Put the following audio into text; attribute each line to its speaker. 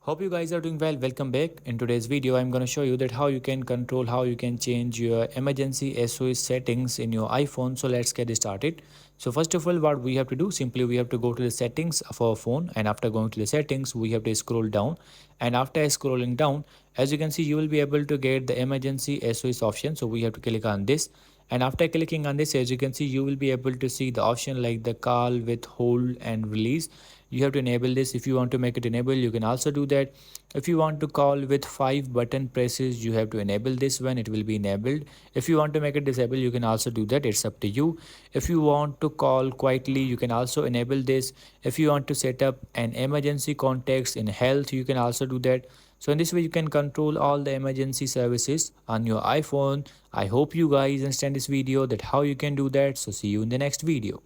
Speaker 1: Hope you guys are doing well. Welcome back. In today's video I'm going to show you that how you can control, how you can change your emergency SOS settings in your iPhone. So let's get started. So first of all, what we have to do, simply we have to go to the settings of our phone, and after going to the settings we have to scroll down, and after scrolling down, as you can see, you will be able to get the emergency SOS option. So we have to click on this, and after clicking on this, as you can see, you will be able to see the option like the call with hold and release. You have to enable this. If you want to make it enable, you can also do that. If you want to call with 5 button presses, you have to enable this one, it will be enabled. If you want to make it disable, you can also do that, it's up to you. If you want to call quietly, you can also enable this. If you want to set up an emergency contacts in health, you can also do that. So in this way you can control all the emergency services on your iPhone. I hope you guys understand this video, that how you can do that. So see you in the next video.